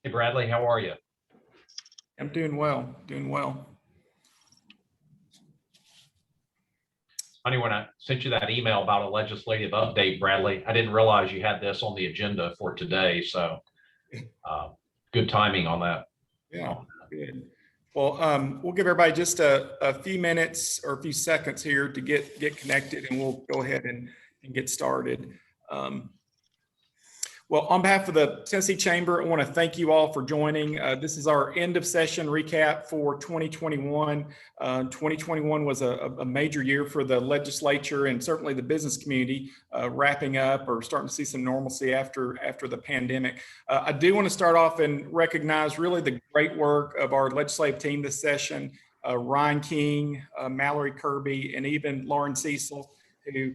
Hey Bradley, how are you? I'm doing well, doing well. Funny, when I sent you that email about a legislative update, Bradley, I didn't realize you had this on the agenda for today. So uh, good timing on that. Yeah, good. Well, we'll give everybody just a few minutes or a few seconds here to get connected, and we'll go ahead and get started. Um, Well, on behalf of the Tennessee Chamber, I want to thank you all for joining. This is our end of session recap for 2021. 2021 was a major year for the legislature and certainly the business community, wrapping up or starting to see some normalcy after the pandemic. I do want to start off and recognize really the great work of our legislative team this session. Ryan King, Mallory Kirby, and even Lauren Cecil, who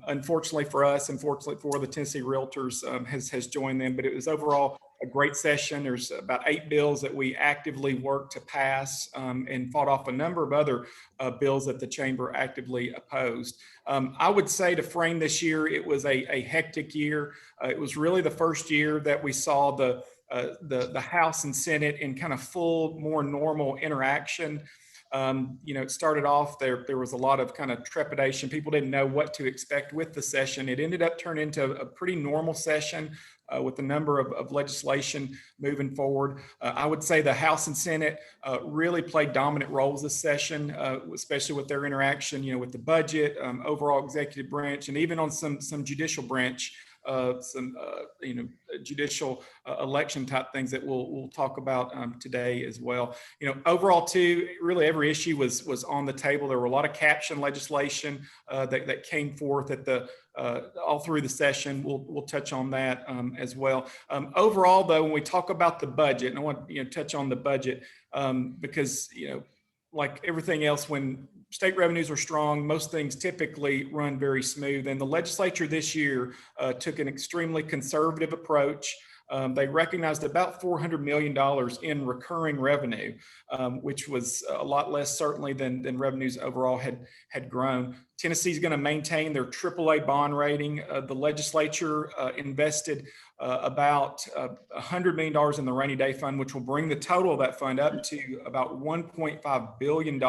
unfortunately for us, unfortunately for the Tennessee Realtors, has joined them. But it was overall a great session. There's about 8 bills that we actively worked to pass and fought off a number of other bills that the chamber actively opposed. I would say to frame this year, it was a hectic year. It was really the first year that we saw the House and Senate in kind of full, more normal interaction. It started off there was a lot of kind of trepidation. People didn't know what to expect with the session. It ended up turning into a pretty normal session with a number of legislation moving forward. I would say the House and Senate really played dominant roles this session, especially with their interaction, with the budget, overall executive branch, and even on some judicial branch. Judicial election type things that we'll talk about today as well. Overall too, really every issue was on the table. There were a lot of caption legislation that came forth at all through the session. We'll touch on that as well. Overall though, when we talk about the budget, and I want to touch on the budget because like everything else, when state revenues are strong, most things typically run very smooth. And the legislature this year took an extremely conservative approach. They recognized about $400 million in recurring revenue, which was a lot less certainly than revenues overall had grown. Tennessee is going to maintain their AAA bond rating. The legislature invested about $100 million in the rainy day fund, which will bring the total of that fund up to about $1.5 billion.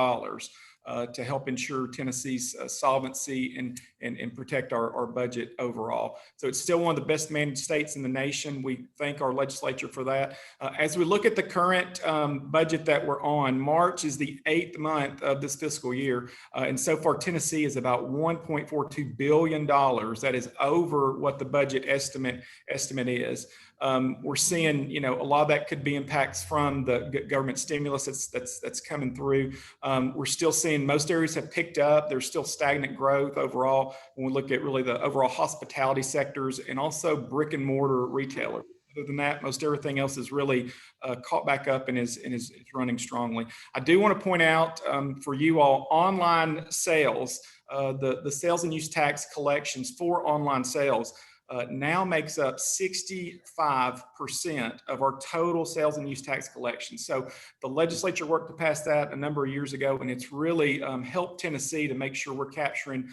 To help ensure Tennessee's solvency and protect our budget overall. So it's still one of the best managed states in the nation. We thank our legislature for that. As we look at the current budget that we're on, March is the 8th month of this fiscal year. And so far, Tennessee is about $1.42 billion. That is over what the budget estimate is. We're seeing, a lot of that could be impacts from the government stimulus that's coming through. We're still seeing most areas have picked up. There's still stagnant growth overall when we look at really the overall hospitality sectors and also brick and mortar retailers. Other than that, most everything else is really caught back up and is running strongly. I do want to point out for you all, online sales, the sales and use tax collections for online sales now makes up 65% of our total sales and use tax collections. So the legislature worked to pass that a number of years ago, and it's really helped Tennessee to make sure we're capturing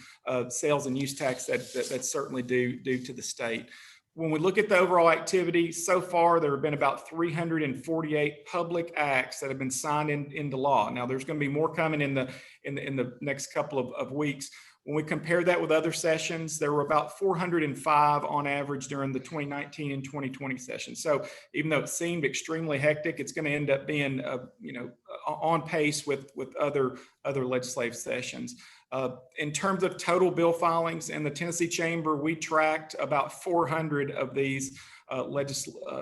sales and use tax that's certainly due to the state. When we look at the overall activity, so far there have been about 348 public acts that have been signed into law. Now there's going to be more coming in the next couple of weeks. When we compare that with other sessions, there were about 405 on average during the 2019 and 2020 sessions. So even though it seemed extremely hectic, it's going to end up being, on pace with other legislative sessions. In terms of total bill filings in the Tennessee Chamber, we tracked about 400 of these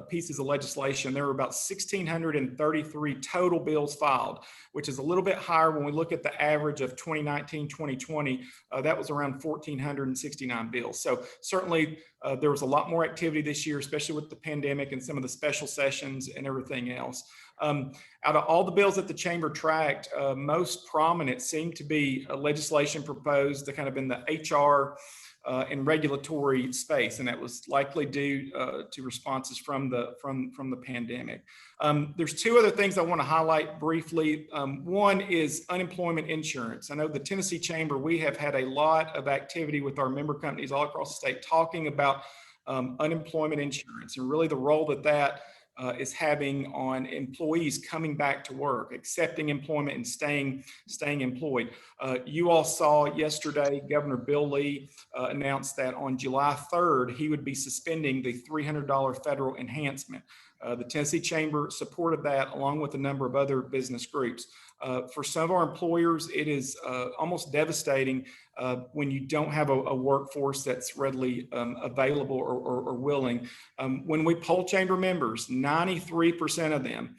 pieces of legislation. There were about 1,633 total bills filed, which is a little bit higher when we look at the average of 2019, 2020. That was around 1,469 bills. So certainly there was a lot more activity this year, especially with the pandemic and some of the special sessions and everything else. Out of all the bills that the chamber tracked, most prominent seemed to be legislation proposed to kind of in the HR and regulatory space, and that was likely due to responses from the pandemic. There's two other things I want to highlight briefly. One is unemployment insurance. I know the Tennessee Chamber, we have had a lot of activity with our member companies all across the state talking about unemployment insurance and really the role that is having on employees coming back to work, accepting employment and staying employed. You all saw yesterday, Governor Bill Lee announced that on July 3rd, he would be suspending the $300 federal enhancement. The Tennessee Chamber supported that along with a number of other business groups. For some of our employers, it is almost devastating when you don't have a workforce that's readily available or willing. When we poll chamber members, 93% of them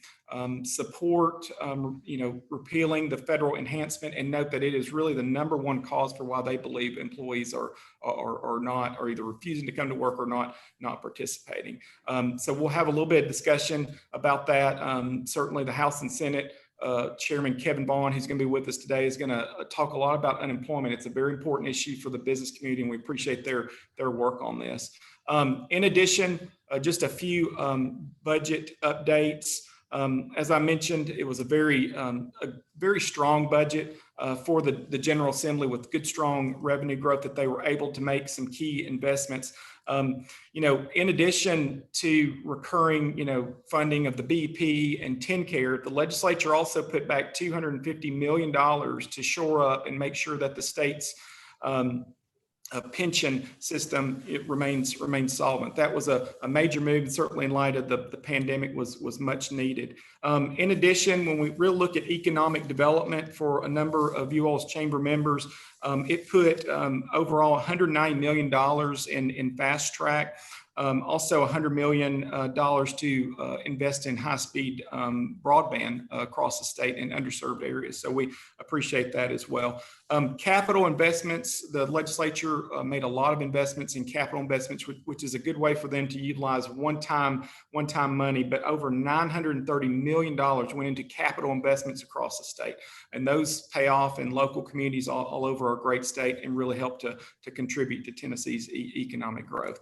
support, repealing the federal enhancement, and note that it is really the number one cause for why they believe employees are not, or either refusing to come to work or not participating. So we'll have a little bit of discussion about that. Certainly the House and Senate Chairman Kevin Vaughn, who's going to be with us today, is going to talk a lot about unemployment. It's a very important issue for the business community, and we appreciate their work on this. In addition, just a few budget updates. As I mentioned, it was a very strong budget for the General Assembly with good, strong revenue growth that they were able to make some key investments. In addition to recurring, funding of the BEP and TennCare, the legislature also put back $250 million to shore up and make sure that the state's pension system, it remains solvent. That was a major move, and certainly in light of the pandemic was much needed. In addition, when we really look at economic development for a number of you all's chamber members, it put overall $190 million in fast track. Also $100 million to invest in high-speed broadband across the state in underserved areas. So we appreciate that as well. Capital investments, the legislature made a lot of investments in capital investments, which is a good way for them to utilize one-time money, but over $930 million went into capital investments across the state. And those pay off in local communities all over our great state and really help to contribute to Tennessee's economic growth.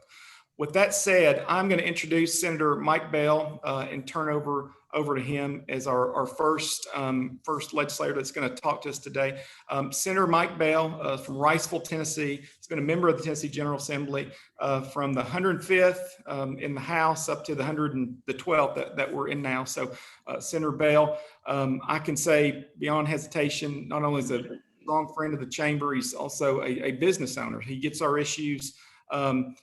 With that said, I'm going to introduce Senator Mike Bell and turn over to him as our first legislator that's going to talk to us today. Senator Mike Bell from Riceville, Tennessee. He's been a member of the Tennessee General Assembly from the 105th in the House up to the 112th that we're in now. So Senator Bell, I can say beyond hesitation, not only is a strong friend of the chamber, he's also a business owner. He gets our issues.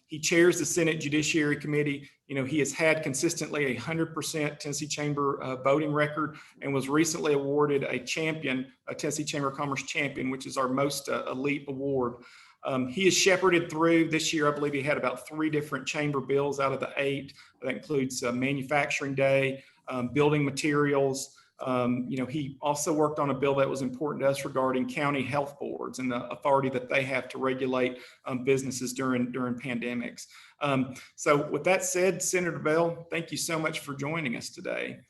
He chairs the Senate Judiciary Committee. He has had consistently 100% Tennessee Chamber voting record and was recently awarded a Tennessee Chamber of Commerce champion, which is our most elite award. He has shepherded through this year. I believe he had about 3 different chamber bills out of the 8. That includes manufacturing day, building materials. He also worked on a bill that was important to us regarding county health boards and the authority that they have to regulate businesses during pandemics. So with that said, Senator Bell, thank you so much for joining us today.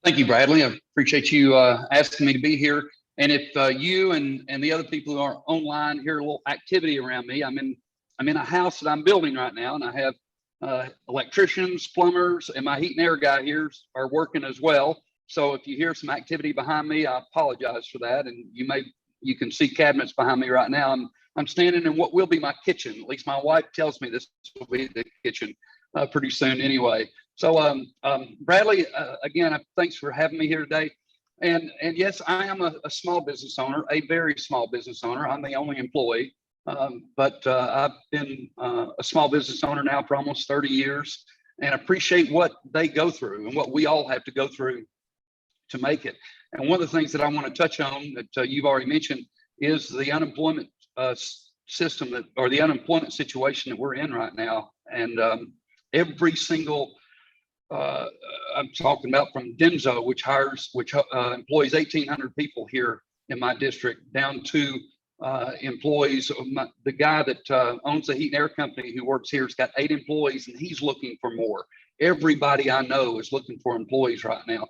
Thank you, Bradley. I appreciate you asking me to be here. And if you and the other people who are online hear a little activity around me, I'm in a house that I'm building right now, and I have electricians, plumbers, and my heat and air guy here are working as well. So if you hear some activity behind me, I apologize for that. And you can see cabinets behind me right now. I'm standing in what will be my kitchen. At least my wife tells me this will be the kitchen pretty soon anyway. So Bradley, again, thanks for having me here today. And yes, I am a small business owner, a very small business owner. I'm the only employee, but I've been a small business owner now for almost 30 years and appreciate what they go through and what we all have to go through to make it. And one of the things that I want to touch on that you've already mentioned is the unemployment system or the unemployment situation that we're in right now. And every single, I'm talking about from Denso, which employs 1,800 people here in my district, down to employees. The guy that owns the heat and air company who works here has got 8 employees, and he's looking for more. Everybody I know is looking for employees right now.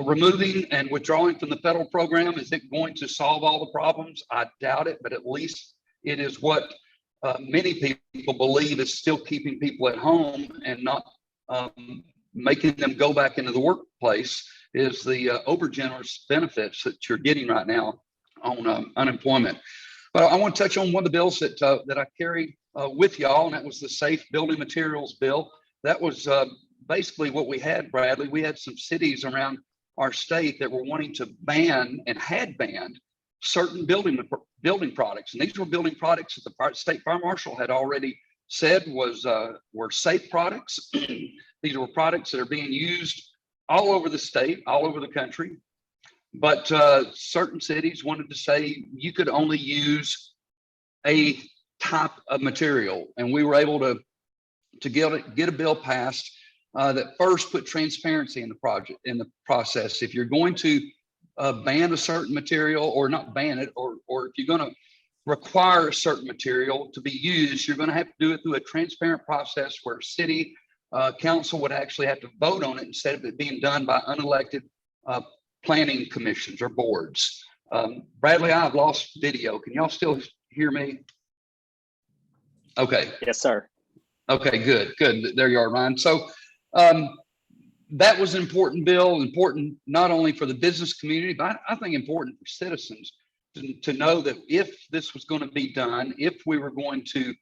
Removing and withdrawing from the federal program, is it going to solve all the problems? I doubt it, but at least it is what many people believe is still keeping people at home and not making them go back into the workplace, is the over-generous benefits that you're getting right now on unemployment. But I want to touch on one of the bills that I carry with y'all, and that was the Safe Building Materials Bill. That was basically what we had, Bradley, we had some cities around our state that were wanting to ban and had banned certain building products. And these were building products that the state fire marshal had already said were safe products. These were products that are being used all over the state, all over the country. But certain cities wanted to say you could only use a type of material. And we were able to get a bill passed that first put transparency in the process. If you're going to ban a certain material, or not ban it, or if you're going to require a certain material to be used, you're going to have to do it through a transparent process where city council would actually have to vote on it instead of it being done by unelected planning commissions or boards. Bradley, I've lost video. Can y'all still hear me? Okay. Yes, sir. Okay, good. There you are, Ryan. So that was an important bill, important not only for the business community, but I think important for citizens to know that if this was going to be done, if we were going to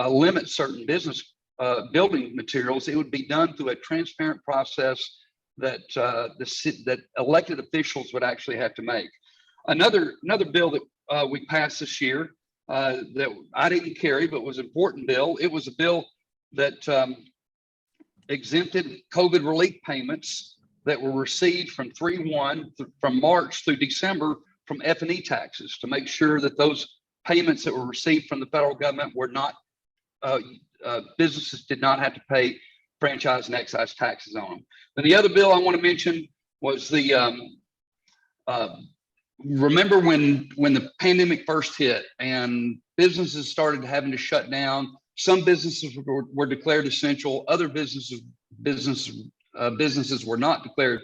limit certain business building materials, it would be done through a transparent process that that elected officials would actually have to make. Another bill that we passed this year that I didn't carry, but was an important bill. It was a bill that exempted COVID relief payments that were received from 3/1 from March through December from F&E taxes, to make sure that those payments that were received from the federal government were not, businesses did not have to pay franchise and excise taxes on them. And the other bill I want to mention was the, remember when the pandemic first hit and businesses started having to shut down. Some businesses were declared essential. Other businesses were not declared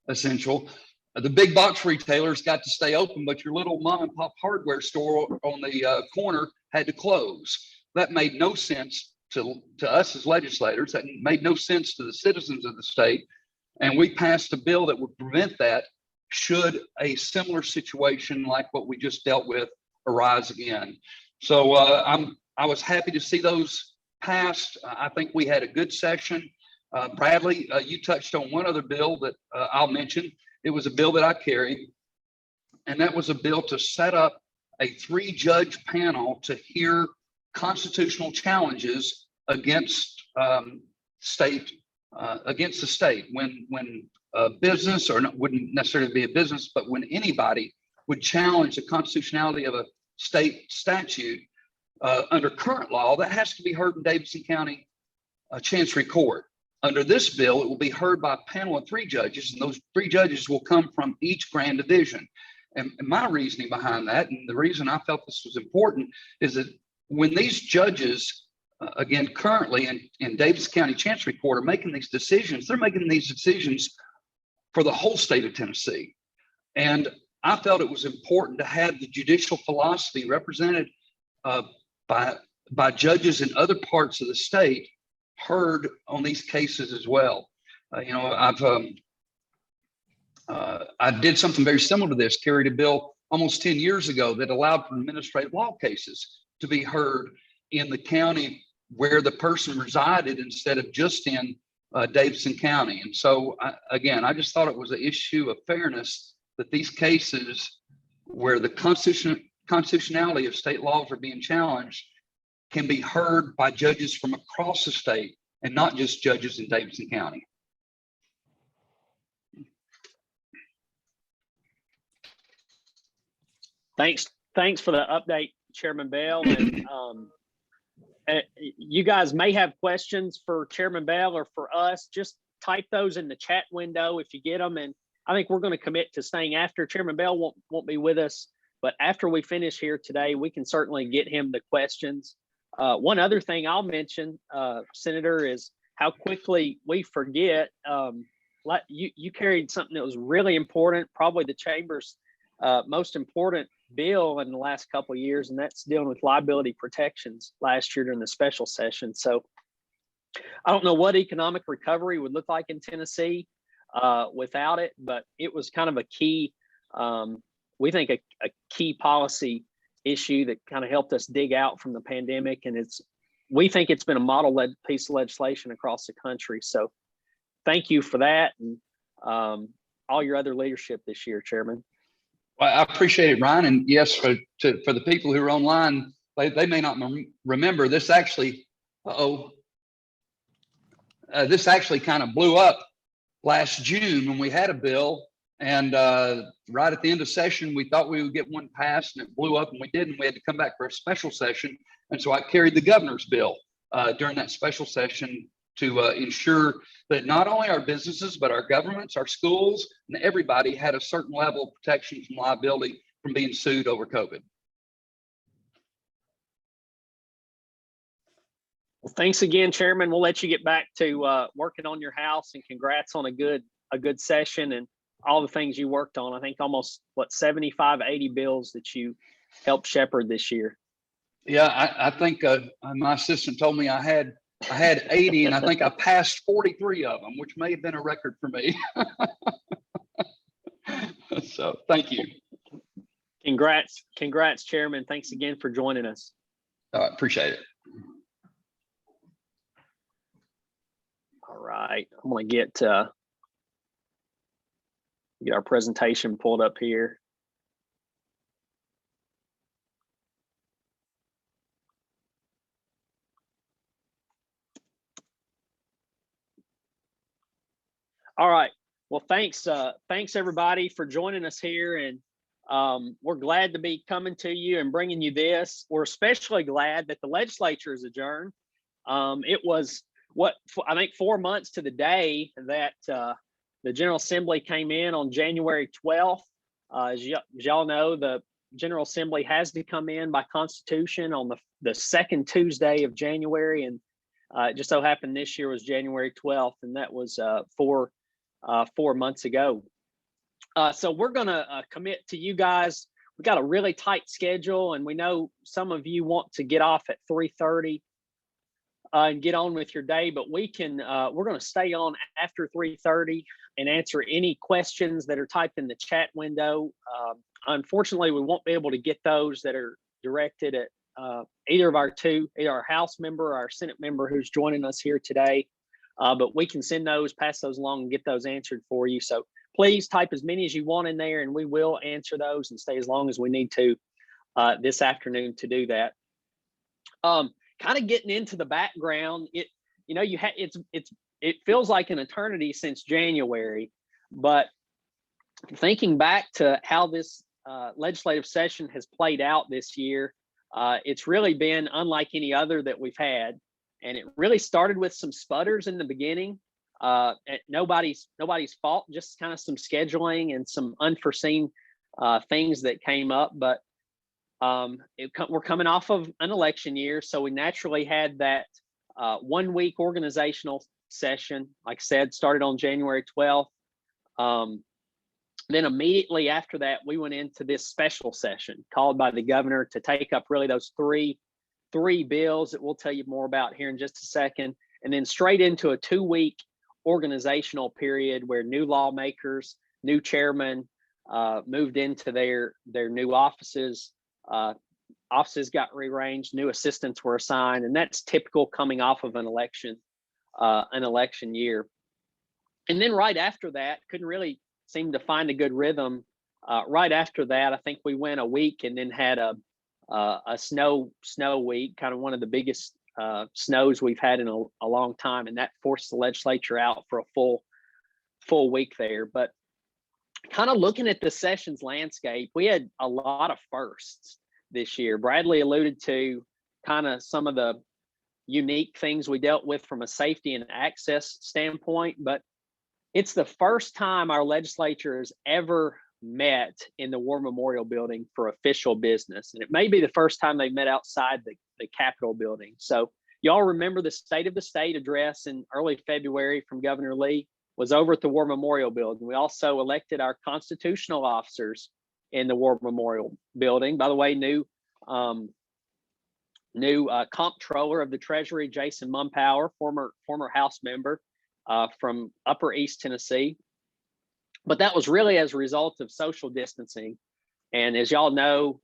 essential. The big box retailers got to stay open, but your little mom and pop hardware store on the corner had to close. That made no sense to us as legislators. That made no sense to the citizens of the state. And we passed a bill that would prevent that should a similar situation like what we just dealt with arise again. So I was happy to see those passed. I think we had a good session. Bradley, you touched on one other bill that I'll mention. It was a bill that I carried, and that was a bill to set up a 3-judge panel to hear constitutional challenges against the state when a business, or not, wouldn't necessarily be a business, but when anybody would challenge the constitutionality of a state statute under current law, that has to be heard in Davidson County Chancery Court. Under this bill, it will be heard by a panel of 3 judges, and those 3 judges will come from each grand division. And my reasoning behind that, and the reason I felt this was important, is that when these judges, again, currently in Davis County Chancery Court, are making these decisions, they're making these decisions for the whole state of Tennessee. And I felt it was important to have the judicial philosophy represented by judges in other parts of the state heard on these cases as well. I did something very similar to this, carried a bill almost 10 years ago that allowed for administrative law cases to be heard in the county where the person resided instead of just in Davidson County. And so again, I just thought it was an issue of fairness that these cases where the constitutionality of state laws are being challenged can be heard by judges from across the state and not just judges in Davidson County. Thanks for the update, Chairman Bell. And you guys may have questions for Chairman Bell or for us. Just type those in the chat window if you get them. And I think we're going to commit to staying after. Chairman Bell won't be with us, but after we finish here today, we can certainly get him the questions. One other thing I'll mention, Senator, is how quickly we forget. You carried something that was really important, probably the Chamber's most important bill in the last couple of years, and that's dealing with liability protections last year during the special session. So I don't know what economic recovery would look like in Tennessee without it, but it was kind of a key, we think a key policy issue that kind of helped us dig out from the pandemic. And we think it's been a model piece of legislation across the country. So thank you for that and all your other leadership this year, Chairman. Well, I appreciate it, Ryan. And yes, for the people who are online, they may not remember this actually. This actually kind of blew up last June when we had a bill, and right at the end of session, we thought we would get one passed, and it blew up, and we didn't. We had to come back for a special session, and so I carried the governor's bill during that special session to ensure that not only our businesses, but our governments, our schools, and everybody had a certain level of protection from liability from being sued over COVID. Well, thanks again, Chairman. We'll let you get back to working on your house, and congrats on a good session and all the things you worked on. I think almost 75, 80 bills that you helped shepherd this year. Yeah, I think my assistant told me I had 80, and I think I passed 43 of them, which may have been a record for me. So thank you. Congrats, Chairman. Thanks again for joining us. Appreciate it. All right, I'm going to get our presentation pulled up here. All right. Well, thanks everybody for joining us here, and we're glad to be coming to you and bringing you this. We're especially glad that the legislature is adjourned. It was I think 4 months to the day that the General Assembly came in on January 12th. As y'all know, the General Assembly has to come in by Constitution on the second Tuesday of January, and it just so happened this year was January 12th, and that was 4 months ago. So we're gonna commit to you guys. We got a really tight schedule, and we know some of you want to get off at 3:30 and get on with your day, but we're gonna stay on after 3:30 and answer any questions that are typed in the chat window. Unfortunately, we won't be able to get those that are directed at either our House member or our Senate member who's joining us here today. But we can send those, pass those along, and get those answered for you. So please type as many as you want in there, and we will answer those and stay as long as we need to this afternoon to do that. Kind of getting into the background, it feels like an eternity since January, but thinking back to how this legislative session has played out this year, it's really been unlike any other that we've had. And it really started with some sputters in the beginning. Nobody's fault, just kind of some scheduling and some unforeseen things that came up. But we're coming off of an election year, so we naturally had that 1 week organizational session. Like I said, started on January 12th. Then immediately after that, we went into this special session called by the governor to take up really those three bills that we'll tell you more about here in just a second, and then straight into a 2-week organizational period where new lawmakers, new chairmen moved into their new offices. Offices got rearranged, new assistants were assigned, and that's typical coming off of an election year. And then right after that, couldn't really seem to find a good rhythm. Right after that, I think we went a week and then had a snow week, kind of one of the biggest snows we've had in a long time, and that forced the legislature out for a full week there. But kind of looking at the sessions landscape, we had a lot of firsts this year. Bradley alluded to kind of some of the unique things we dealt with from a safety and access standpoint, but it's the first time our legislature has ever met in the War Memorial Building for official business. And it may be the first time they've met outside the Capitol building. So y'all remember the State of the State address in early February from Governor Lee was over at the War Memorial Building. We also elected our constitutional officers in the War Memorial Building. By the way, new comptroller of the Treasury, Jason Mumpower, former House member from Upper East Tennessee. But that was really as a result of social distancing. And as y'all know,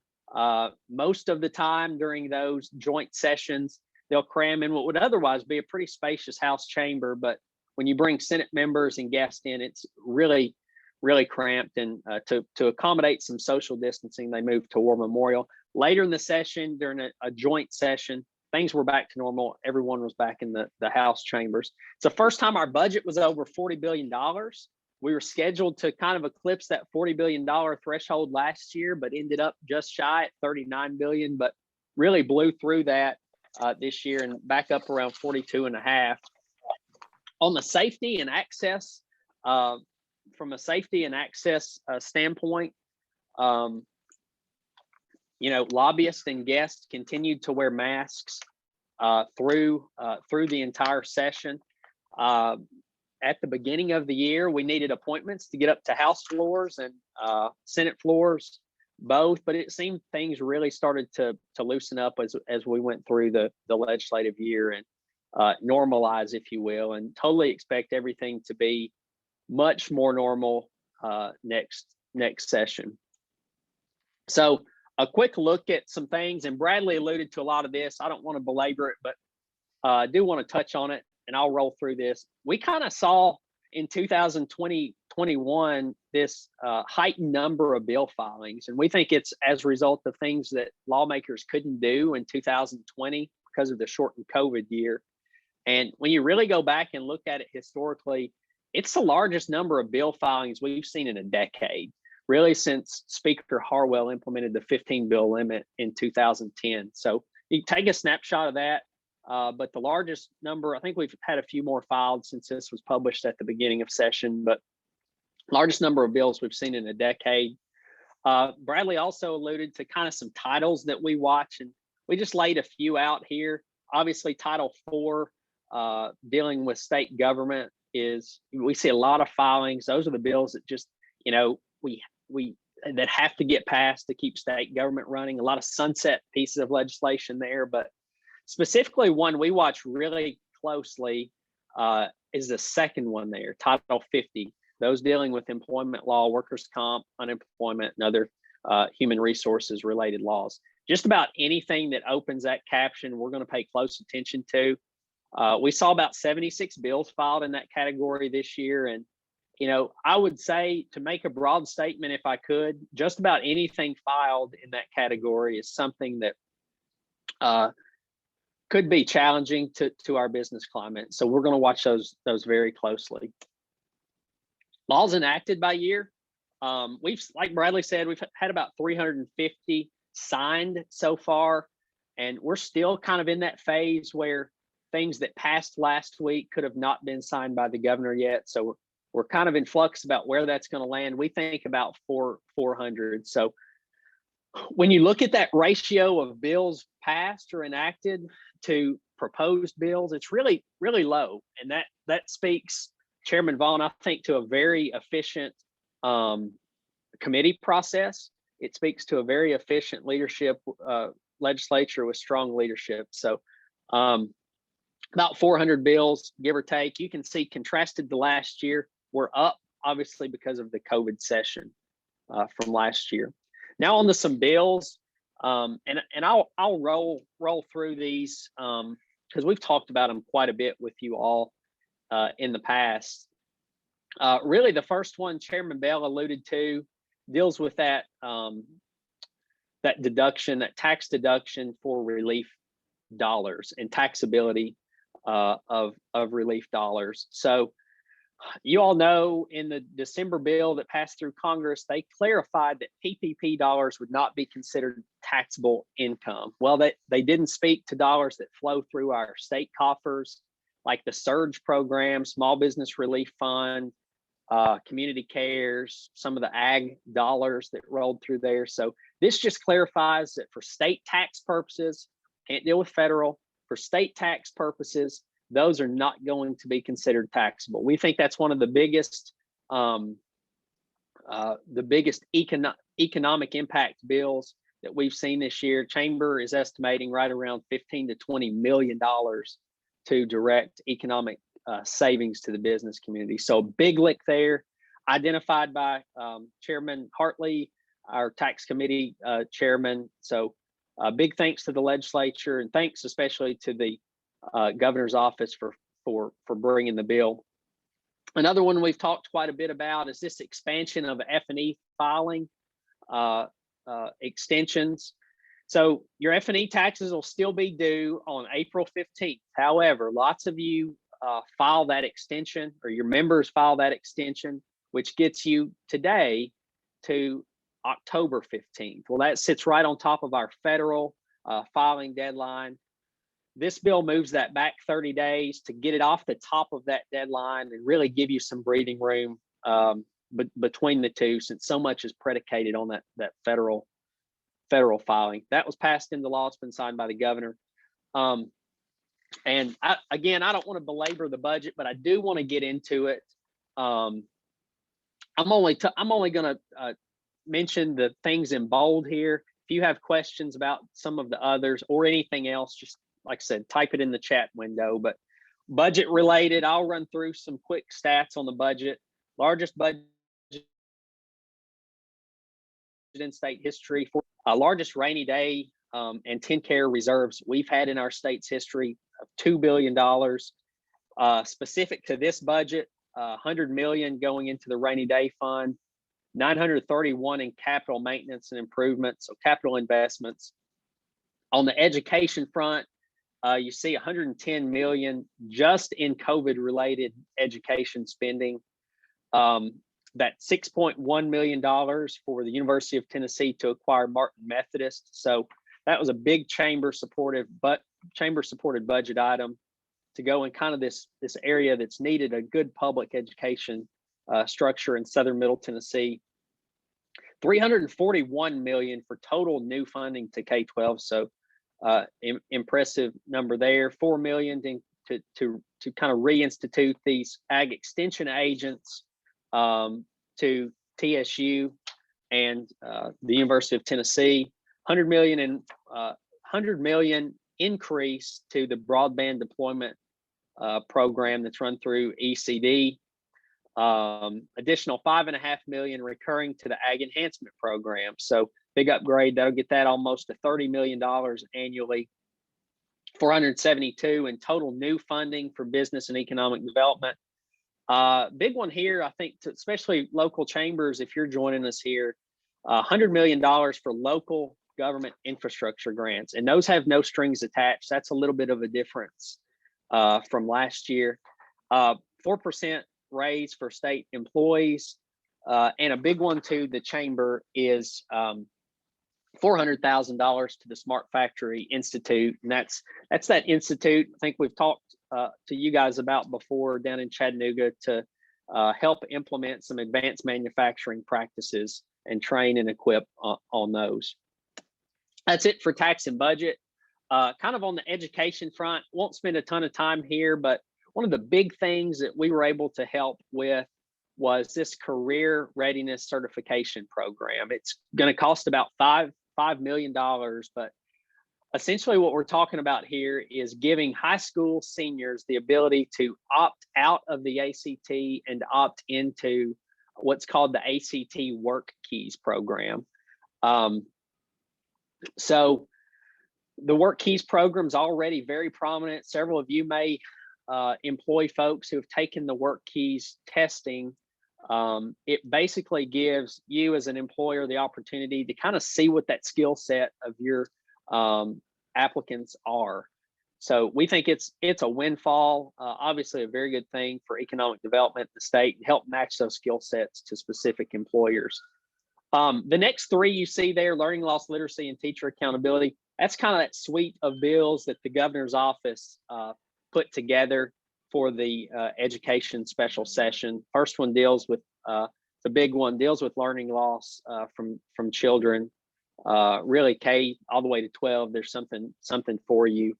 most of the time during those joint sessions, they'll cram in what would otherwise be a pretty spacious House chamber, but when you bring Senate members and guests in, it's really, really cramped. And to accommodate some social distancing, they moved to War Memorial. Later in the session, during a joint session, things were back to normal. Everyone was back in the House chambers. It's the first time our budget was over $40 billion. We were scheduled to kind of eclipse that $40 billion threshold last year, but ended up just shy at $39 billion, but really blew through that this year and back up around 42.5. On the safety and access, from a safety and access standpoint, lobbyists and guests continued to wear masks through the entire session. At the beginning of the year, we needed appointments to get up to House floors and Senate floors, both, but it seemed things really started to loosen up as we went through the legislative year and normalize, if you will, and totally expect everything to be much more normal next session. So a quick look at some things, and Bradley alluded to a lot of this. I don't want to belabor it, but I do want to touch on it, and I'll roll through this. We kind of saw in 2020-21 this heightened number of bill filings, and we think it's as a result of things that lawmakers couldn't do in 2020 because of the shortened COVID year. And when you really go back and look at it historically, it's the largest number of bill filings we've seen in a decade, really since Speaker Harwell implemented the 15 bill limit in 2010. So you take a snapshot of that. But the largest number, I think we've had a few more filed since this was published at the beginning of session, but largest number of bills we've seen in a decade. Bradley also alluded to kind of some titles that we watch, and we just laid a few out here. Obviously, Title IV, dealing with state government, we see a lot of filings. Those are the bills that just, that have to get passed to keep state government running. A lot of sunset pieces of legislation there, but specifically one we watch really closely is the second one there, Title 50, those dealing with employment law, workers' comp, unemployment, and other human resources related laws. Just about anything that opens that caption, we're going to pay close attention to. We saw about 76 bills filed in that category this year. And, I would say, to make a broad statement, if I could, just about anything filed in that category is something that could be challenging to our business climate. So we're going to watch those very closely. Laws enacted by year. Like Bradley said, we've had about 350 signed so far, and we're still kind of in that phase where things that passed last week could have not been signed by the governor yet. So we're kind of in flux about where that's going to land. We think about 400. So when you look at that ratio of bills passed or enacted to proposed bills, it's really, really low. And that speaks, Chairman Vaughn, I think, to a very efficient committee process. It speaks to a very efficient leadership, legislature with strong leadership. So about 400 bills, give or take. You can see contrasted to last year, we're up, obviously, because of the COVID session from last year. Now on to some bills, and I'll roll through these because we've talked about them quite a bit with you all in the past. Really, the first one Chairman Bell alluded to deals with that deduction, that tax deduction for relief dollars and taxability of relief dollars. So you all know in the December bill that passed through Congress, they clarified that PPP dollars would not be considered taxable income. Well, they didn't speak to dollars that flow through our state coffers, like the SURGE program, Small Business Relief Fund, Community Cares, some of the ag dollars that rolled through there. So this just clarifies that for state tax purposes, can't deal with federal, for state tax purposes, those are not going to be considered taxable. We think that's one of the biggest economic impact bills that we've seen this year. Chamber is estimating right around $15 to $20 million to direct economic savings to the business community. So big lick there, identified by Chairman Hartley, our tax committee chairman. So big thanks to the legislature, and thanks especially to the governor's office for bringing the bill Another one we've talked quite a bit about is this expansion of F&E filing extensions. So your F&E taxes will still be due on April 15th. However, lots of you file that extension, or your members file that extension, which gets you today to October 15th. Well, that sits right on top of our federal filing deadline. This bill moves that back 30 days to get it off the top of that deadline and really give you some breathing room between the two, since so much is predicated on that federal filing. That was passed into law. It's been signed by the governor. And I don't want to belabor the budget, but I do want to get into it. I'm only going to mention the things in bold here. If you have questions about some of the others or anything else, just like I said, type it in the chat window. But budget related, I'll run through some quick stats on the budget. Largest budget in state history, for largest rainy day and TennCare reserves we've had in our state's history of $2 billion. Specific to this budget, $100 million going into the rainy day fund, 931 in capital maintenance and improvements, so capital investments. On the education front, you see 110 million just in COVID related education spending. That $6.1 million for the University of Tennessee to acquire Martin Methodist. So that was a big chamber supported budget item to go in kind of this area that's needed a good public education structure in Southern Middle Tennessee. 341 million for total new funding to K-12. So impressive number there. 4 million to kind of reinstitute these ag extension agents to TSU and the University of Tennessee. 100 million increase to the broadband deployment program that's run through ECD. Additional 5.5 million recurring to the ag enhancement program. So big upgrade, that'll get that almost to $30 million annually. 472 in total new funding for business and economic development. Big one here, I think, especially local chambers, if you're joining us here, $100 million for local government infrastructure grants, and those have no strings attached. That's a little bit of a difference from last year. 4% raise for state employees, and a big one to the chamber is $400,000 to the Smart Factory Institute, and that's that institute I think we've talked to you guys about before down in Chattanooga to help implement some advanced manufacturing practices and train and equip on those. That's it for tax and budget. Kind of on the education front, won't spend a ton of time here, but one of the big things that we were able to help with was this career readiness certification program. It's going to cost about $5 million, but essentially what we're talking about here is giving high school seniors the ability to opt out of the ACT and opt into what's called the ACT Work Keys program. So the Work Keys program is already very prominent. Several of you may employ folks who have taken the Work Keys testing. It basically gives you as an employer the opportunity to kind of see what that skill set of your applicants are. So we think it's a windfall, obviously a very good thing for economic development in the state and help match those skill sets to specific employers. The next three you see there, learning loss, literacy, and teacher accountability, that's kind of that suite of bills that the governor's office put together for the education special session. First one deals with, the big one deals with learning loss from children, really K all the way to 12. There's something for you.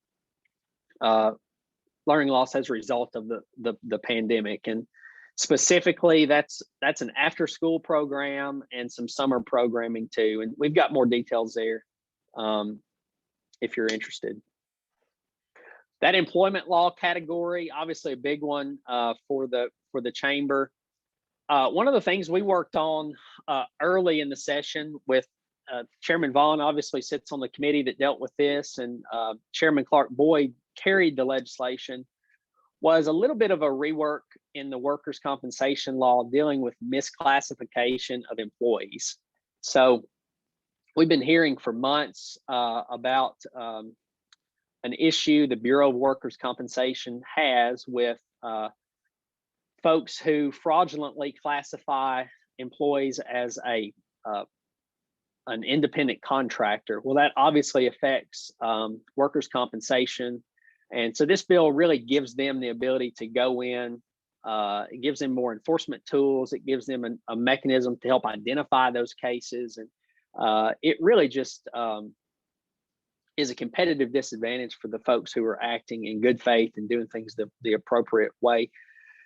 Learning loss as a result of the pandemic, and specifically that's an after school program and some summer programming too. And we've got more details there if you're interested. That employment law category, obviously a big one for the chamber. One of the things we worked on early in the session with Chairman Vaughn obviously sits on the committee that dealt with this, and Chairman Clark Boyd carried the legislation, was a little bit of a rework in the workers' compensation law dealing with misclassification of employees. So we've been hearing for months about an issue the Bureau of Workers' Compensation has with folks who fraudulently classify employees as an independent contractor. Well, that obviously affects workers' compensation. And so this bill really gives them the ability to go in. It gives them more enforcement tools. It gives them a mechanism to help identify those cases. And it really just is a competitive disadvantage for the folks who are acting in good faith and doing things the appropriate way.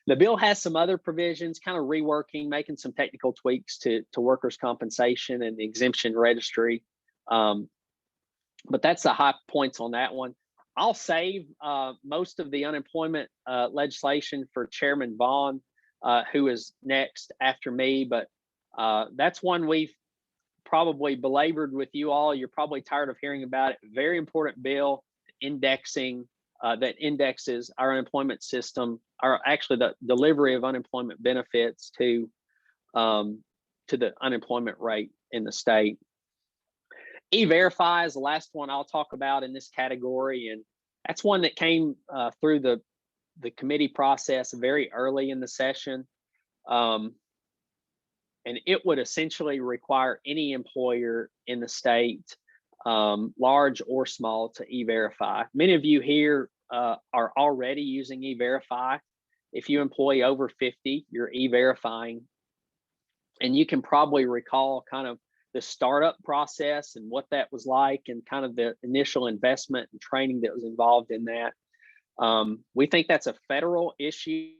The bill has some other provisions, kind of reworking, making some technical tweaks to workers' compensation and the exemption registry. But that's the high points on that one. I'll save most of the unemployment legislation for Chairman Vaughn, who is next after me. But that's one we've probably belabored with you all. You're probably tired of hearing about it. Very important bill, indexing. That indexes our unemployment system, or actually the delivery of unemployment benefits to the unemployment rate in the state. E-Verify is the last one I'll talk about in this category, and that's one that came through the committee process very early in the session, and it would essentially require any employer in the state, large or small, to E-Verify. Many of you here are already using E-Verify. If you employ over 50, you're E-Verifying. And you can probably recall kind of the startup process and what that was like, and kind of the initial investment and training that was involved in that. We think that's a federal issue,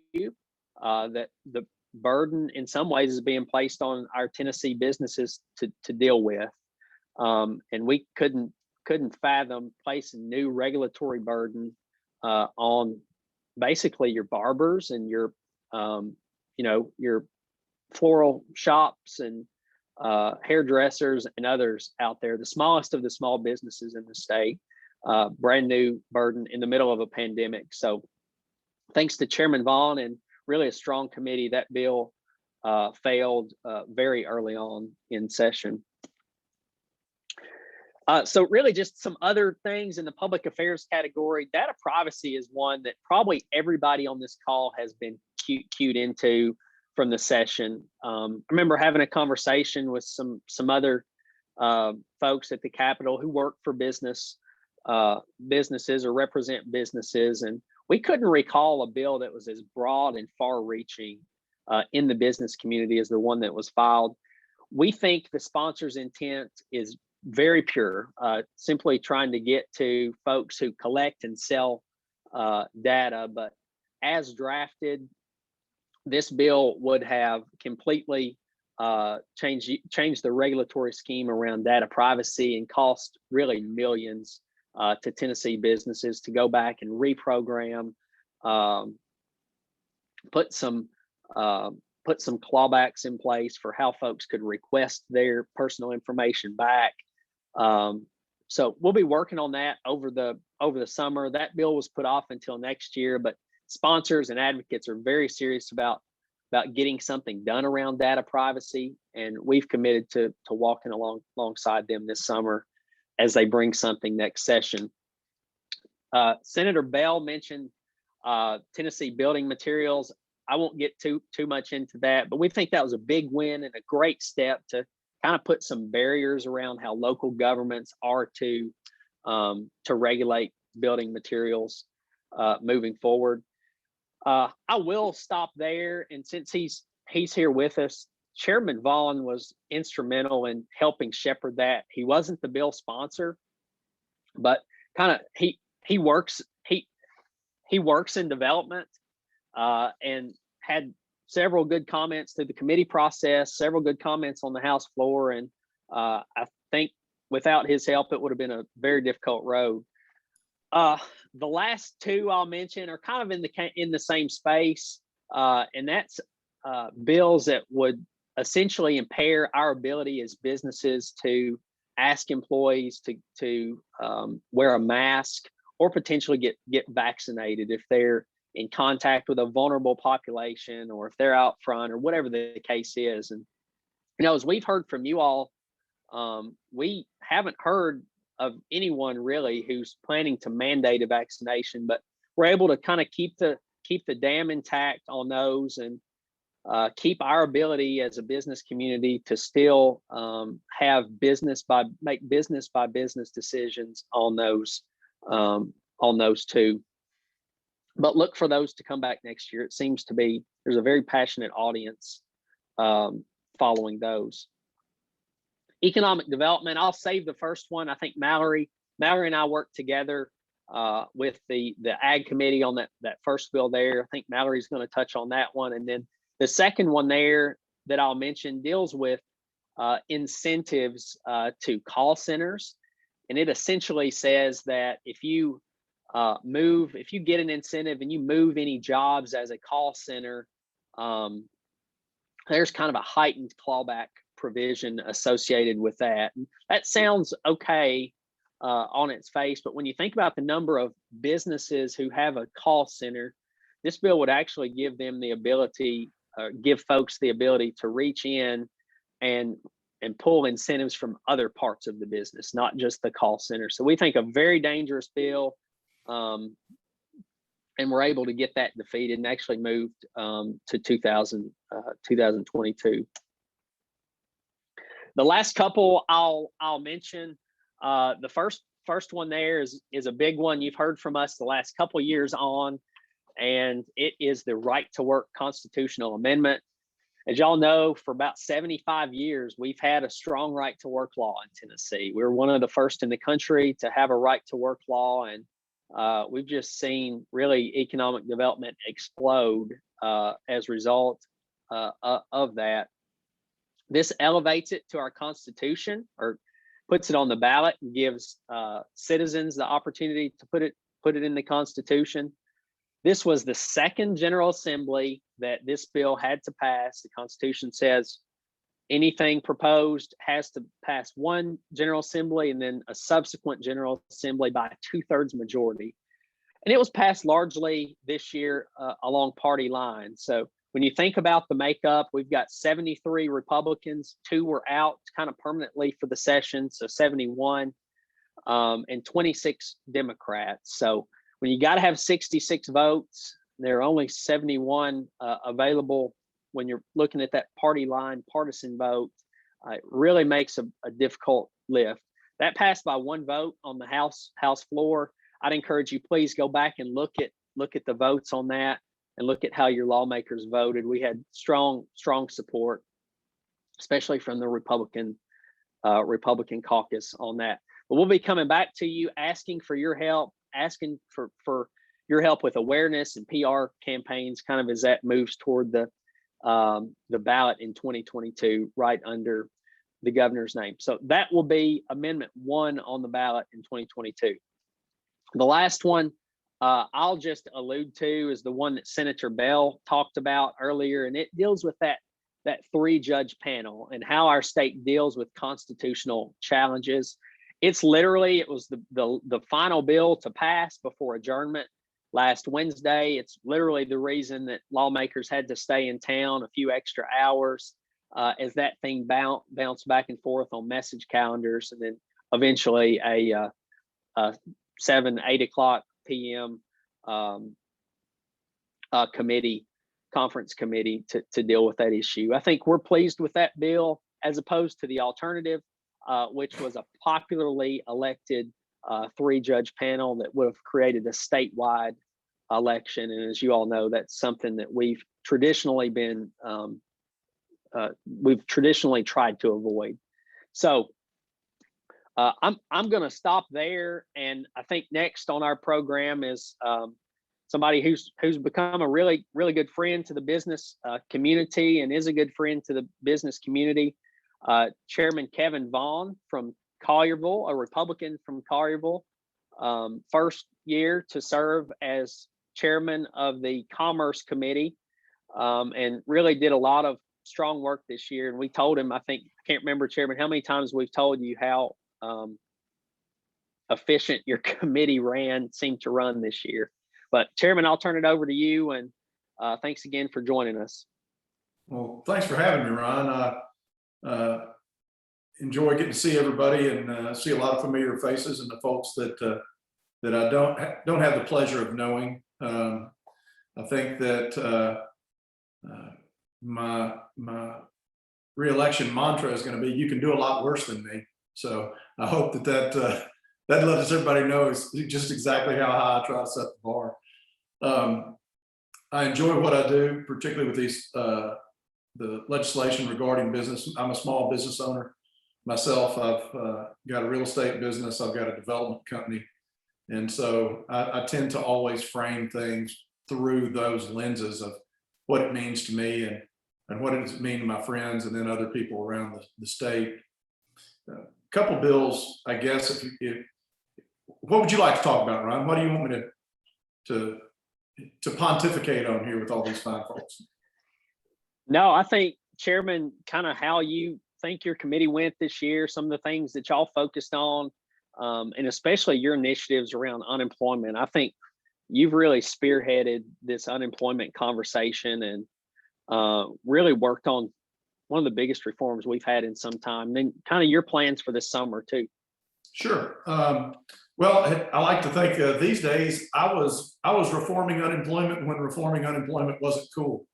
that the burden in some ways is being placed on our Tennessee businesses to deal with. And we couldn't fathom placing new regulatory burden on basically your barbers and your floral shops and hairdressers and others out there, the smallest of the small businesses in the state. Brand new burden in the middle of a pandemic. So thanks to Chairman Vaughn and really a strong committee, that bill failed very early on in session. So really just some other things in the public affairs category. Data privacy is one that probably everybody on this call has been cued into from the session. I remember having a conversation with some other folks at the Capitol who work for businesses or represent businesses, and we couldn't recall a bill that was as broad and far-reaching in the business community as the one that was filed. We think the sponsor's intent is very pure, simply trying to get to folks who collect and sell data. But as drafted, this bill would have completely changed the regulatory scheme around data privacy and cost really millions to Tennessee businesses to go back and reprogram, put some clawbacks in place for how folks could request their personal information back. So we'll be working on that over the summer. That bill was put off until next year, but sponsors and advocates are very serious about getting something done around data privacy, and we've committed to walking alongside them this summer as they bring something next session. Senator Bell mentioned Tennessee building materials. I won't get too much into that, but we think that was a big win and a great step to kind of put some barriers around how local governments are to regulate building materials moving forward. I will stop there, and since he's here with us, Chairman Vaughn was instrumental in helping shepherd that. He wasn't the bill sponsor, but kind of he works in development and had several good comments through the committee process, several good comments on the House floor, and I think without his help, it would have been a very difficult road. The last two I'll mention are kind of in the same space, and that's bills that would essentially impair our ability as businesses to ask employees to wear a mask or potentially get vaccinated if they're in contact with a vulnerable population, or if they're out front, or whatever the case is. And as we've heard from you all, we haven't heard of anyone really who's planning to mandate a vaccination, but we're able to kind of keep the dam intact on those, and keep our ability as a business community to still have make business by business decisions on those two. But look for those to come back next year. It seems to be there's a very passionate audience following those. Economic development, I'll save the first one. I think Mallory and I worked together with the ag committee on that first bill there. I think Mallory's going to touch on that one. And then the second one there that I'll mention deals with incentives to call centers. And it essentially says that if you get an incentive and you move any jobs as a call center, there's kind of a heightened clawback provision associated with that. And that sounds okay on its face, but when you think about the number of businesses who have a call center, this bill would actually give them the ability, give folks the ability to reach in and pull incentives from other parts of the business, not just the call center. So we think a very dangerous bill, and we're able to get that defeated and actually moved to 2022. The last couple I'll mention, the first one there is a big one you've heard from us the last couple of years on, and it is the right to work constitutional amendment. As y'all know, for about 75 years, we've had a strong right to work law in Tennessee. We're one of the first in the country to have a right to work law, and we've just seen really economic development explode as a result of that. This elevates it to our Constitution, or puts it on the ballot, and gives citizens the opportunity to put it in the Constitution. This was the second General Assembly that this bill had to pass. The Constitution says anything proposed has to pass one General Assembly and then a subsequent General Assembly by a 2/3 majority. And it was passed largely this year along party lines. So when you think about the makeup, we've got 73 Republicans, 2 were out kind of permanently for the session, so 71, and 26 Democrats. So when you got to have 66 votes, there are only 71 available. When you're looking at that party line partisan vote, it really makes a difficult lift. That passed by 1 vote on the House floor. I'd encourage you, please go back and look at the votes on that, and look at how your lawmakers voted. We had strong support, especially from the Republican caucus on that. But we'll be coming back to you, asking for your help, asking for your help with awareness and PR campaigns, kind of as that moves toward the ballot in 2022, right under the governor's name. So that will be Amendment 1 on the ballot in 2022. The last one I'll just allude to is the one that Senator Bell talked about earlier, and it deals with that 3-judge panel and how our state deals with constitutional challenges. It was the final bill to pass before adjournment last Wednesday. It's literally the reason that lawmakers had to stay in town a few extra hours as that thing bounced back and forth on message calendars, and then eventually a 7-8 o'clock p.m. conference committee to deal with that issue. I think we're pleased with that bill as opposed to the alternative, which was a popularly elected 3-judge panel that would have created a statewide election. And as you all know, that's something that we've traditionally tried to avoid. So I'm going to stop there, and I think next on our program is somebody who's become a really good friend to the business community and is a good friend to the business community. Chairman Kevin Vaughn from Collierville, a Republican from Collierville, first year to serve as chairman of the Commerce Committee, and really did a lot of strong work this year. And we told him, I can't remember, Chairman, how many times we've told you how efficient your committee seemed to run this year. But Chairman, I'll turn it over to you, and thanks again for joining us. Well, thanks for having me, Ron. Enjoy getting to see everybody and see a lot of familiar faces and the folks that I don't have the pleasure of knowing. I think that my reelection mantra is going to be, "You can do a lot worse than me." So I hope that lets everybody know is just exactly how high I try to set the bar. I enjoy what I do, particularly with these the legislation regarding business. I'm a small business owner myself. I've got a real estate business. I've got a development company. And so I tend to always frame things through those lenses of what it means to me and what does it mean to my friends and then other people around the state. A couple bills, I guess, what would you like to talk about, Ron? What do you want me to pontificate on here with all these fine folks? No, I think, Chairman, kind of how you think your committee went this year, some of the things that y'all focused on, and especially your initiatives around unemployment. I think you've really spearheaded this unemployment conversation and really worked on one of the biggest reforms we've had in some time. And then kind of your plans for this summer too. Sure. Well, I like to think these days I was reforming unemployment when reforming unemployment wasn't cool.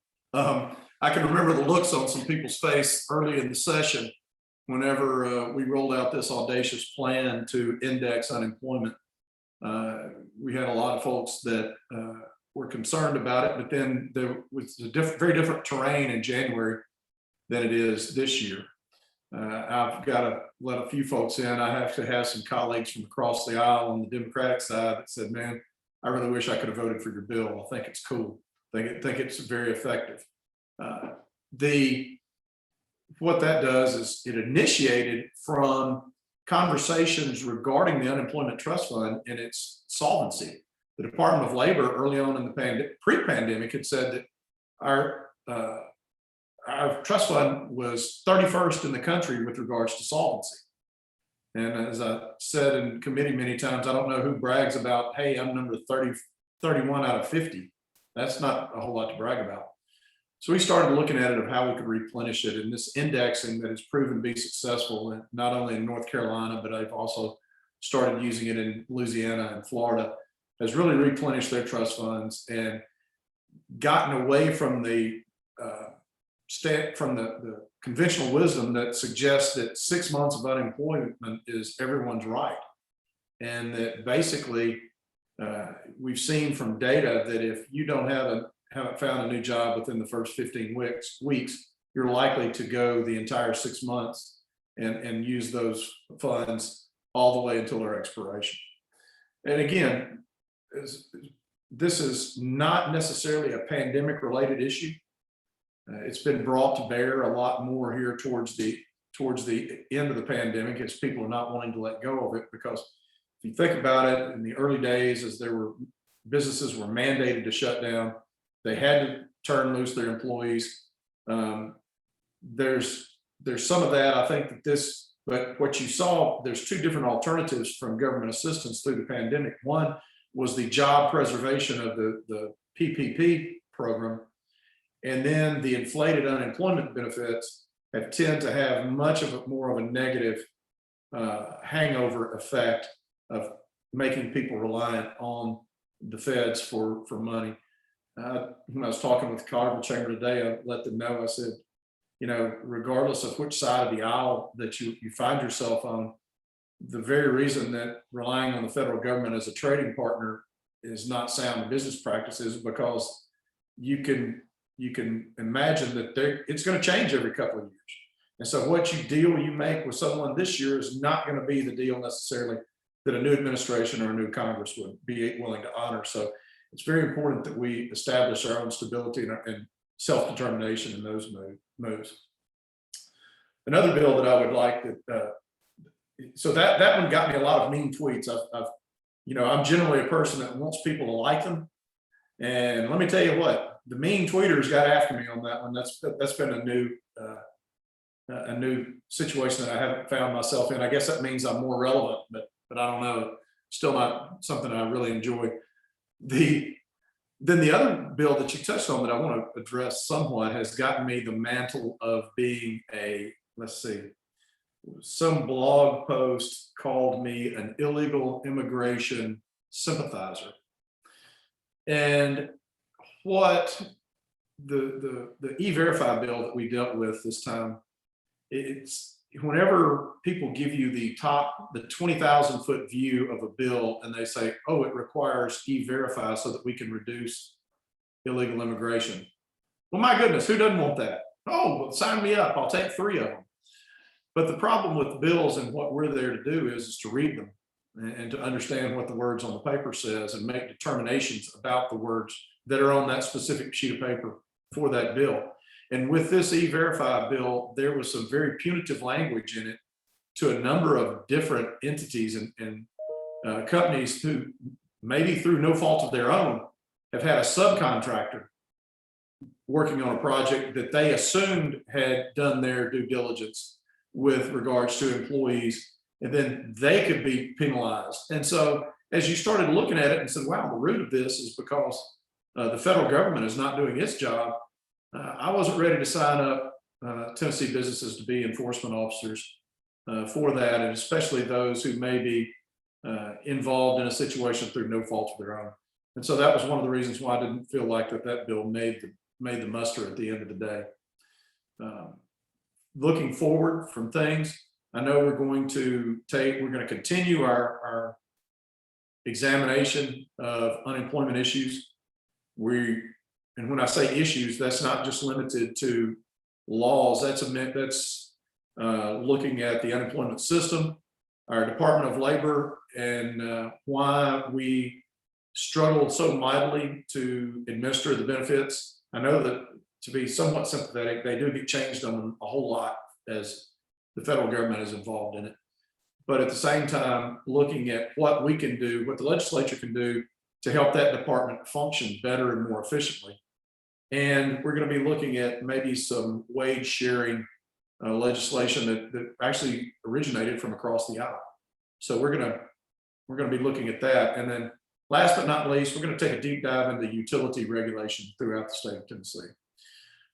I can remember the looks on some people's face early in the session whenever we rolled out this audacious plan to index unemployment. We had a lot of folks that were concerned about it, but then there was a very different terrain in January than it is this year. I've got to let a few folks in. I have to have some colleagues from across the aisle on the Democratic side that said, "Man, I really wish I could have voted for your bill. I think it's cool. I think it's very effective." What that does is it initiated from conversations regarding the Unemployment Trust Fund and its solvency. The Department of Labor early on in the pre-pandemic had said that our trust fund was 31st in the country with regards to solvency. And as I said in committee many times, I don't know who brags about, "Hey, I'm number 31 out of 50. That's not a whole lot to brag about. So we started looking at it of how we could replenish it, and this indexing that has proven to be successful, and not only in North Carolina, but I've also started using it in Louisiana and Florida, has really replenished their trust funds and gotten away from the conventional wisdom that suggests that 6 months of unemployment is everyone's right. And that basically we've seen from data that if you haven't found a new job within the first 15 weeks, you're likely to go the entire 6 months and use those funds all the way until their expiration. And again, this is not necessarily a pandemic related issue. It's been brought to bear a lot more here towards the end of the pandemic as people are not wanting to let go of it, because if you think about it, in the early days, as businesses were mandated to shut down, they had to turn loose their employees. There's some of that. I think that but what you saw, there's two different alternatives from government assistance through the pandemic. One was the job preservation of the PPP program. And then the inflated unemployment benefits tend to have more of a negative hangover effect of making people reliant on the feds for money. When I was talking with the Colorado Chamber today, I let them know, I said, regardless of which side of the aisle that you find yourself on, the very reason that relying on the federal government as a trading partner is not sound business practices, because you can imagine that it's going to change every couple of years. And so what deal you make with someone this year is not going to be the deal necessarily that a new administration or a new Congress would be willing to honor. So it's very important that we establish our own stability and self-determination in those moves. Another bill that I would like so that one got me a lot of mean tweets. I'm generally a person that wants people to like them. And let me tell you what, the mean tweeters got after me on that one. That's been a new situation that I haven't found myself in. I guess that means I'm more relevant, but I don't know. Still not something I really enjoy. The Then the other bill that you touched on that I want to address somewhat has gotten me the mantle of being let's see, some blog post called me an illegal immigration sympathizer. And what the E-Verify bill that we dealt with this time, it's whenever people give you the 20,000 foot view of a bill and they say, oh, it requires E-Verify so that we can reduce illegal immigration. Well, my goodness, who doesn't want that? Oh, well, sign me up. I'll take 3 of them. But the problem with bills and what we're there to do is to read them and to understand what the words on the paper says and make determinations about the words that are on that specific sheet of paper for that bill. And with this E-Verify bill, there was some very punitive language in it to a number of different entities and companies who, maybe through no fault of their own, have had a subcontractor working on a project that they assumed had done their due diligence with regards to employees, and then they could be penalized. And so as you started looking at it and said, wow, the root of this is because the federal government is not doing its job, I wasn't ready to sign up Tennessee businesses to be enforcement officers for that, and especially those who may be involved in a situation through no fault of their own. And so that was one of the reasons why I didn't feel like that bill made the muster at the end of the day. Looking forward from things, I know we're going to continue our examination of unemployment issues. And when I say issues, that's not just limited to laws. That's looking at the unemployment system, our Department of Labor, and why we struggled so mightily to administer the benefits. I know that, to be somewhat sympathetic, they do get changed on a whole lot as the federal government is involved in it. But at the same time, looking at what we can do, what the legislature can do to help that department function better and more efficiently. And we're going to be looking at maybe some wage sharing legislation that actually originated from across the aisle. So we're going to be looking at that. And then last but not least, we're going to take a deep dive into utility regulation throughout the state of Tennessee.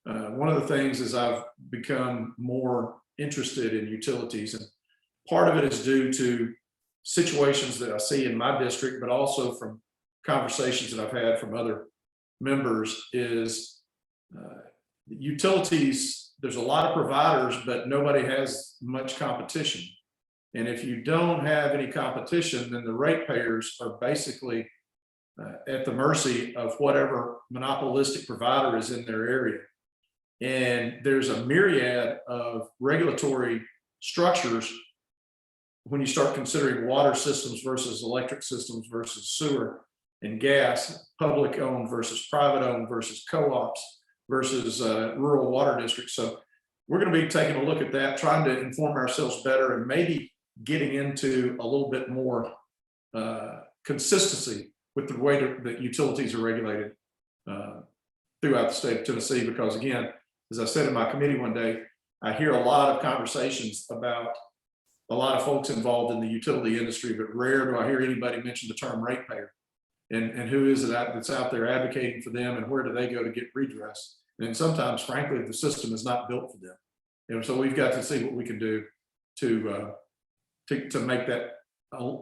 One of the things is I've become more interested in utilities, and part of it is due to situations that I see in my district, but also from conversations that I've had from other members is utilities. There's a lot of providers, but nobody has much competition. And if you don't have any competition, then the ratepayers are basically at the mercy of whatever monopolistic provider is in their area. And there's a myriad of regulatory structures when you start considering water systems versus electric systems versus sewer and gas, public owned versus private owned versus co-ops versus rural water districts. So we're going to be taking a look at that, trying to inform ourselves better, and maybe getting into a little bit more consistency with the way that utilities are regulated throughout the state of Tennessee. Because again, as I said in my committee one day, I hear a lot of conversations about a lot of folks involved in the utility industry, but rare do I hear anybody mention the term ratepayer. And who is it that's out there advocating for them, and where do they go to get redress? And sometimes, frankly, the system is not built for them. And so we've got to see what we can do to make that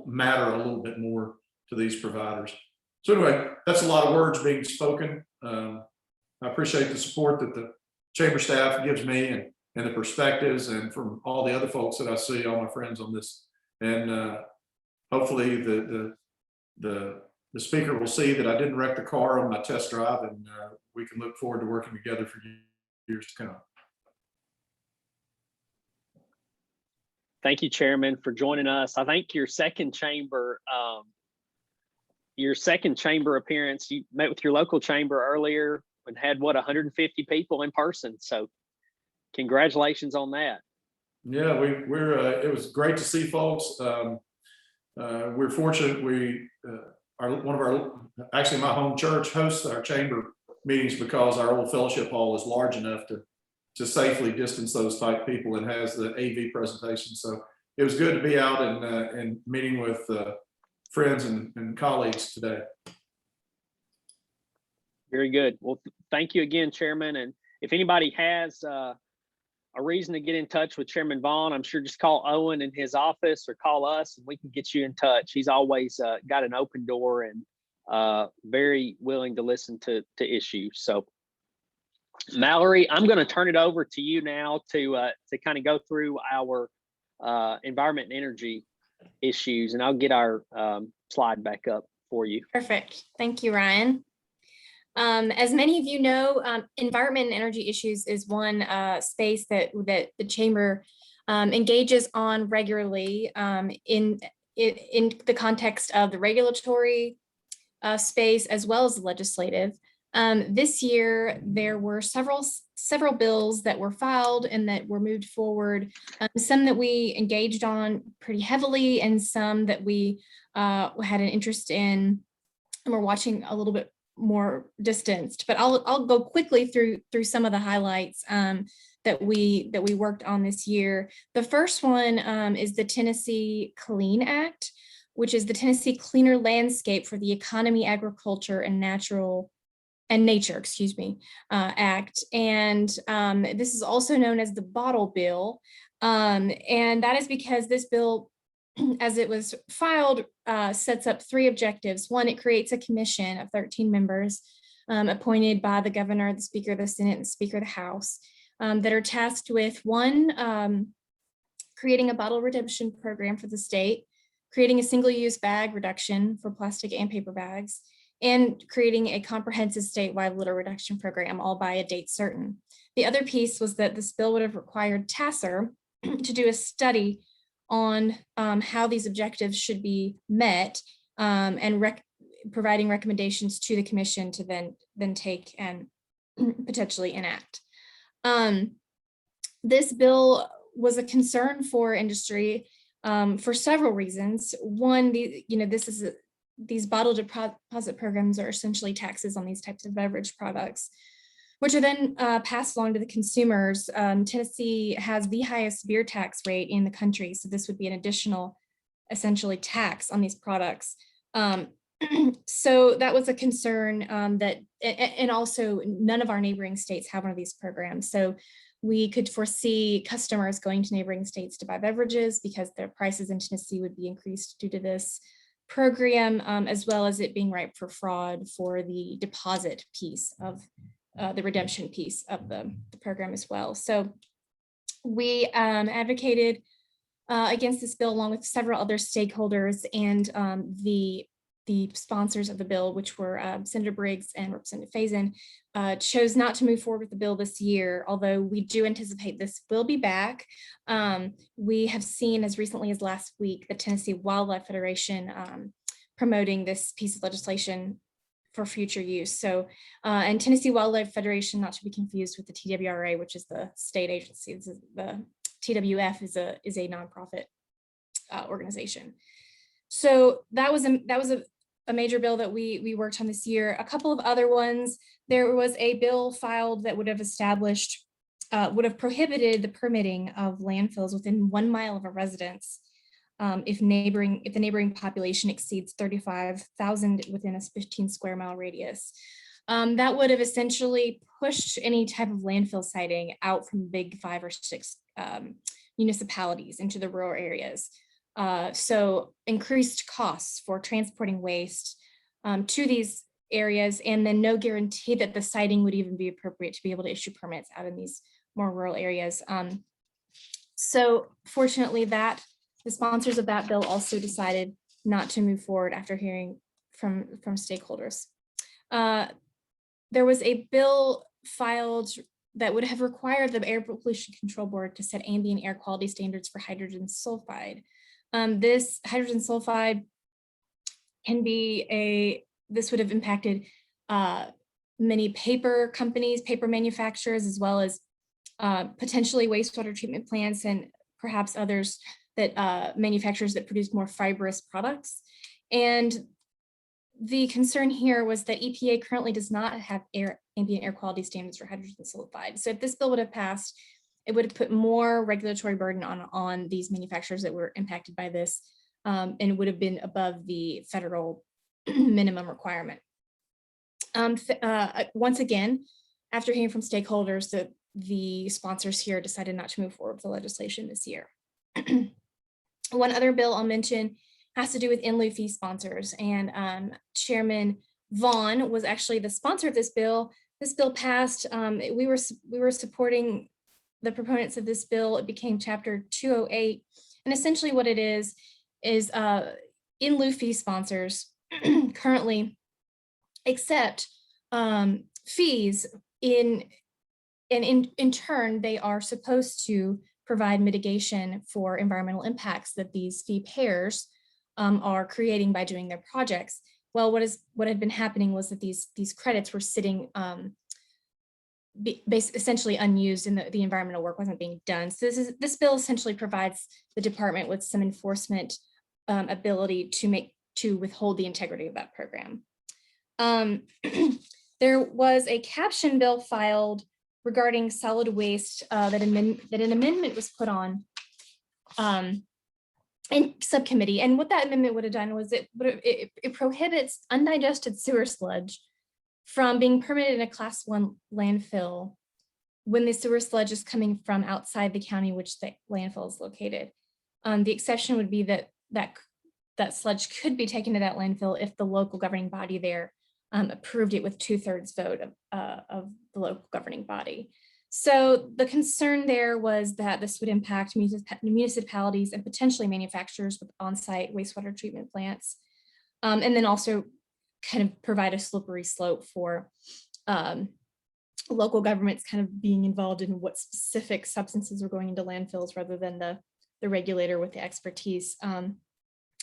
matter a little bit more to these providers. So anyway, that's a lot of words being spoken. I appreciate the support that the chamber staff gives me, and the perspectives, and from all the other folks that I see, all my friends on this. And hopefully the speaker will see that I didn't wreck the car on my test drive, and we can look forward to working together for years to come. Thank you, Chairman, for joining us. I think your second chamber appearance, you met with your local chamber earlier and had 150 people in person. So congratulations on that. Yeah, it was great to see folks. We're fortunate. Actually my home church hosts our chamber meetings because our old fellowship hall is large enough to safely distance those type people and has the AV presentation. So it was good to be out and meeting with friends and colleagues today. Very good. Well, thank you again, Chairman. And if anybody has a reason to get in touch with Chairman Vaughn, I'm sure just call Owen in his office or call us and we can get you in touch. He's always got an open door and very willing to listen to issues. So Mallory, I'm going to turn it over to you now to kind of go through our environment and energy issues, and I'll get our slide back up for you. Perfect. Thank you, Ryan. As many of you know, environment and energy issues is one space that the Chamber engages on regularly in the context of the regulatory space as well as the legislative. This year, there were several bills that were filed and that were moved forward, some that we engaged on pretty heavily and some that we had an interest in and we're watching a little bit more distanced. But I'll go quickly through some of the highlights that we worked on this year. The first one is the Tennessee Clean Act, which is the Tennessee Cleaner Landscape for the Economy, Agriculture, and Nature, Act. And this is also known as the Bottle Bill. And that is because this bill, as it was filed, sets up 3 objectives. One, it creates a commission of 13 members appointed by the governor, the speaker of the Senate, and the speaker of the House that are tasked with, one, creating a bottle redemption program for the state, creating a single-use bag reduction for plastic and paper bags, and creating a comprehensive statewide litter reduction program, all by a date certain. The other piece was that this bill would have required TASER to do a study on how these objectives should be met and providing recommendations to the commission to then take and potentially enact. This bill was a concern for industry for several reasons. One, these bottle deposit programs are essentially taxes on these types of beverage products, which are then passed along to the consumers. Tennessee has the highest beer tax rate in the country, so this would be an additional, essentially, tax on these products. So that was a concern and also none of our neighboring states have one of these programs. So we could foresee customers going to neighboring states to buy beverages because their prices in Tennessee would be increased due to this program, as well as it being ripe for fraud for the deposit piece of the redemption piece of the program as well. So we advocated against this bill along with several other stakeholders, and the sponsors of the bill, which were Senator Briggs and Representative Faison, chose not to move forward with the bill this year, although we do anticipate this will be back. We have seen as recently as last week the Tennessee Wildlife Federation promoting this piece of legislation for future use. So, and Tennessee Wildlife Federation, not to be confused with the TWRA, which is the state agency. The TWF is a nonprofit organization. So that was a major bill that we worked on this year. A couple of other ones. There was a bill filed that would have prohibited the permitting of landfills within 1 mile of a residence if the neighboring population exceeds 35,000 within a 15 square mile radius. That would have essentially pushed any type of landfill siting out from big 5 or 6 municipalities into the rural areas. So increased costs for transporting waste to these areas, and then no guarantee that the siting would even be appropriate to be able to issue permits out in these more rural areas. So fortunately, the sponsors of that bill also decided not to move forward after hearing from stakeholders. There was a bill filed that would have required the Air Pollution Control Board to set ambient air quality standards for hydrogen sulfide. This hydrogen sulfide this would have impacted many paper companies, paper manufacturers, as well as potentially wastewater treatment plants and perhaps others that manufacturers that produce more fibrous products. And the concern here was that EPA currently does not have ambient air quality standards for hydrogen sulfide. So if this bill would have passed, it would have put more regulatory burden on these manufacturers that were impacted by this, and it would have been above the federal minimum requirement. Once again, after hearing from stakeholders, the sponsors here decided not to move forward with the legislation this year. One other bill I'll mention has to do with in lieu fee sponsors, and Chairman Vaughn was actually the sponsor of this bill. This bill passed. We were supporting the proponents of this bill. It became Chapter 208, and essentially what it is in lieu fee sponsors currently accept fees in turn they are supposed to provide mitigation for environmental impacts that these fee payers are creating by doing their projects. Well, what had been happening was that these credits were sitting essentially unused, and the environmental work wasn't being done. So this bill essentially provides the department with some enforcement ability to withhold the integrity of that program. There was a caption bill filed regarding solid waste that an amendment was put on in subcommittee. And what that amendment would have done was it prohibits undigested sewer sludge from being permitted in a Class 1 landfill when the sewer sludge is coming from outside the county which the landfill is located. The exception would be that sludge could be taken to that landfill if the local governing body there approved it with 2/3 vote of the local governing body. So the concern there was that this would impact municipalities and potentially manufacturers with on-site wastewater treatment plants, and then also kind of provide a slippery slope for local governments kind of being involved in what specific substances are going into landfills rather than the regulator with the expertise.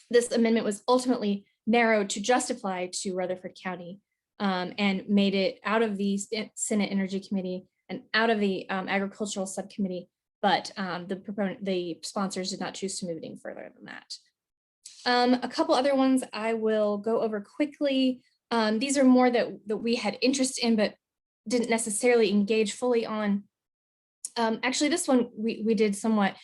This amendment was ultimately narrowed to just apply to Rutherford County, and made it out of the Senate Energy Committee and out of the Agricultural Subcommittee, but the sponsors did not choose to move it any further than that. A couple other ones I will go over quickly. These are more that we had interest in, but didn't necessarily engage fully on. Actually, this one we did somewhat.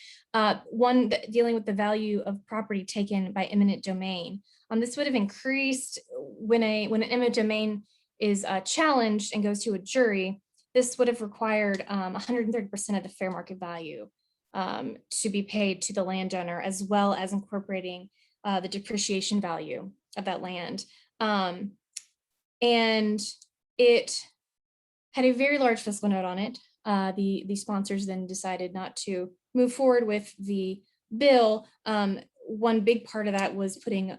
One dealing with the value of property taken by eminent domain. This would have increased when an eminent domain is challenged and goes to a jury. This would have required 130% of the fair market value to be paid to the landowner, as well as incorporating the depreciation value of that land. And it had a very large fiscal note on it. The sponsors then decided not to move forward with the bill. One big part of that was putting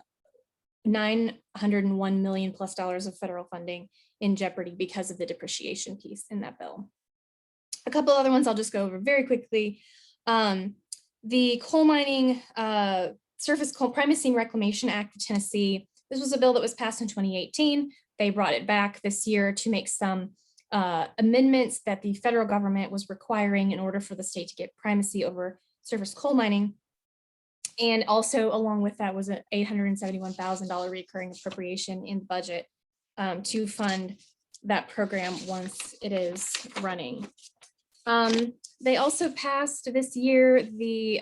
$901 million plus of federal funding in jeopardy because of the depreciation piece in that bill. A couple other ones I'll just go over very quickly. The Coal Mining Surface Coal Primacy and Reclamation Act of Tennessee. This was a bill that was passed in 2018. They brought it back this year to make some amendments that the federal government was requiring in order for the state to get primacy over surface coal mining. And also along with that was an $871,000 recurring appropriation in the budget to fund that program once it is running. They also passed this year the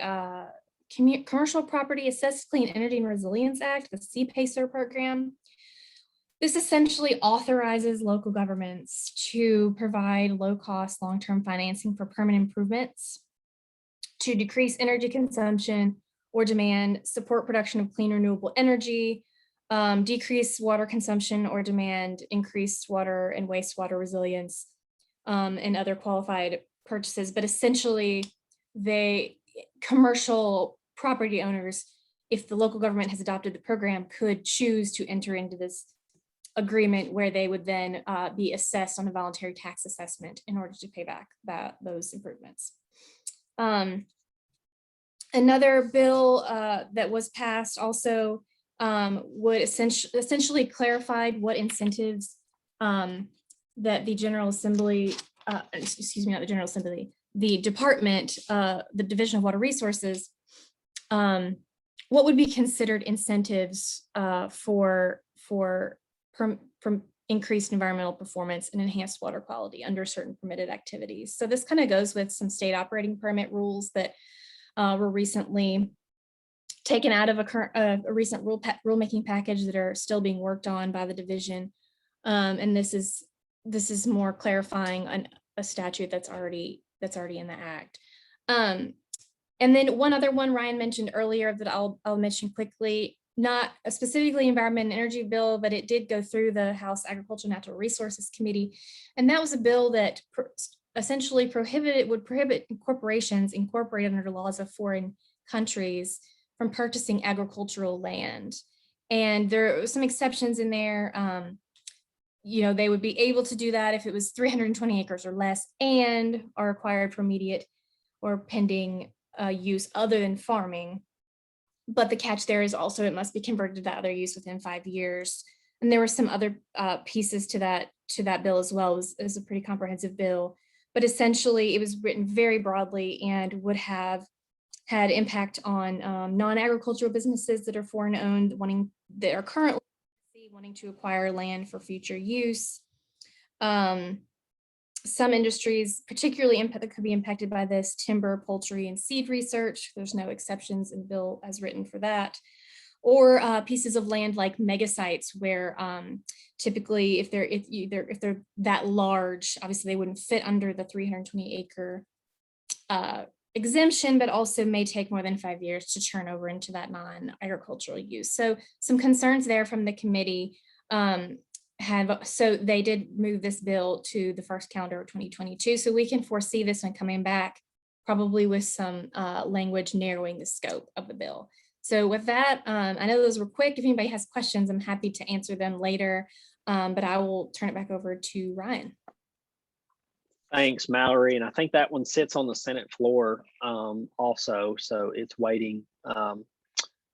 Commercial Property Assessed Clean Energy and Resilience Act, the CPACER program. This essentially authorizes local governments to provide low-cost, long-term financing for permanent improvements to decrease energy consumption or demand, support production of clean renewable energy, decrease water consumption or demand, increase water and wastewater resilience, and other qualified purchases. But essentially, commercial property owners, if the local government has adopted the program, could choose to enter into this agreement where they would then be assessed on a voluntary tax assessment in order to pay back those improvements. Another bill that was passed also would essentially clarified what incentives that the General Assembly, excuse me, not the General Assembly, the department, the Division of Water Resources, what would be considered incentives for increased environmental performance and enhanced water quality under certain permitted activities. So this kind of goes with some state operating permit rules that were recently taken out of a recent rulemaking package that are still being worked on by the division. And this is more clarifying a statute that's already in the act. And then one other one Ryan mentioned earlier that I'll mention quickly, not a specifically environment and energy bill, but it did go through the House Agriculture and Natural Resources Committee. And that was a bill that essentially would prohibit corporations incorporated under laws of foreign countries from purchasing agricultural land. And there are some exceptions in there. They would be able to do that if it was 320 acres or less and are required for immediate or pending use other than farming. But the catch there is also it must be converted to other use within 5 years. And there were some other pieces to that bill as well. It was a pretty comprehensive bill, but essentially it was written very broadly and would have had impact on non-agricultural businesses that are foreign owned, that are currently wanting to acquire land for future use. Some industries particularly that could be impacted by this: timber, poultry, and seed research. There's no exceptions in the bill as written for that. Or pieces of land like mega sites, where typically if they're that large, obviously they wouldn't fit under the 320 acre exemption, but also may take more than 5 years to turn over into that non-agricultural use. So some concerns there from the committee. So they did move this bill to the first calendar of 2022. So we can foresee this one coming back, probably with some language narrowing the scope of the bill. So with that, I know those were quick. If anybody has questions, I'm happy to answer them later, but I will turn it back over to Ryan. Thanks, Mallory. And I think that one sits on the Senate floor also. So it's waiting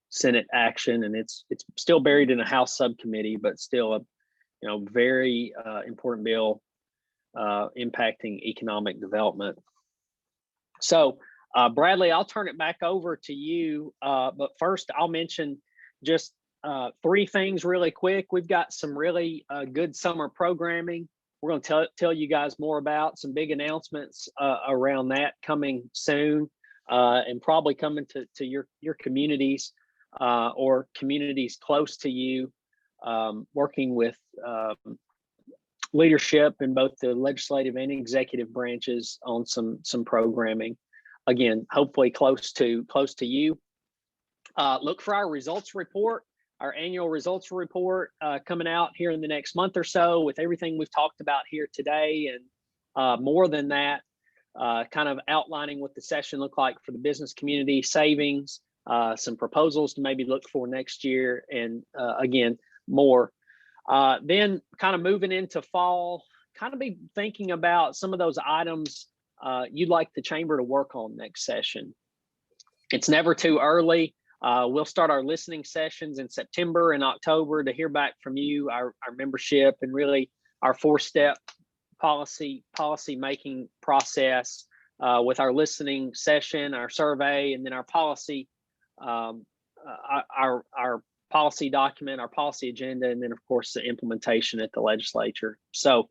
Senate action, and it's still buried in a House subcommittee, but still a very important bill impacting economic development. So Bradley, I'll turn it back over to you. But first I'll mention just 3 things really quick. We've got some really good summer programming. We're going to tell you guys more about some big announcements around that coming soon, and probably coming to your communities or communities close to you, working with leadership in both the legislative and executive branches on some programming. Again, hopefully close to you. Look for our results report. Our annual results report coming out here in the next month or so, with everything we've talked about here today, and more than that, kind of outlining what the session looked like for the business community, savings, some proposals to maybe look for next year, and again, more. Then kind of moving into fall, kind of be thinking about some of those items you'd like the chamber to work on next session. It's never too early. We'll start our listening sessions in September and October to hear back from you, our membership, and really our 4-step policy making process with our listening session, our survey, and then our policy, our policy document, our policy agenda, and then of course the implementation at the legislature. So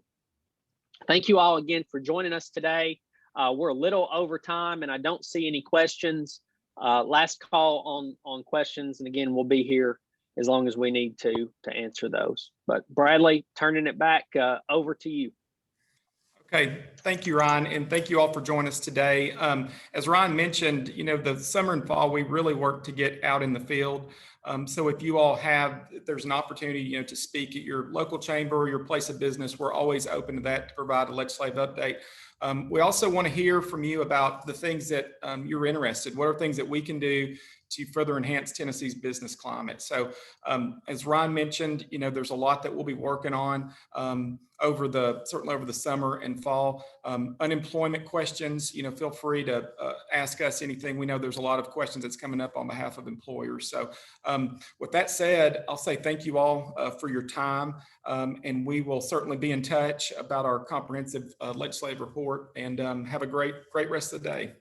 thank you all again for joining us today. We're a little over time, and I don't see any questions. Last call on questions, and again, we'll be here as long as we need to answer those. But Bradley, turning it back over to you. Okay, thank you, Ryan, and thank you all for joining us today. As Ryan mentioned, the summer and fall, we really work to get out in the field. So if you all there's an opportunity, to speak at your local chamber or your place of business, we're always open to that to provide a legislative update. We also want to hear from you about the things that you're interested. What are things that we can do to further enhance Tennessee's business climate? So as Ryan mentioned, there's a lot that we'll be working on certainly over the summer and fall. Unemployment questions, feel free to ask us anything. We know there's a lot of questions that's coming up on behalf of employers. So with that said, I'll say thank you all for your time, and we will certainly be in touch about our comprehensive legislative report, and have a great rest of the day.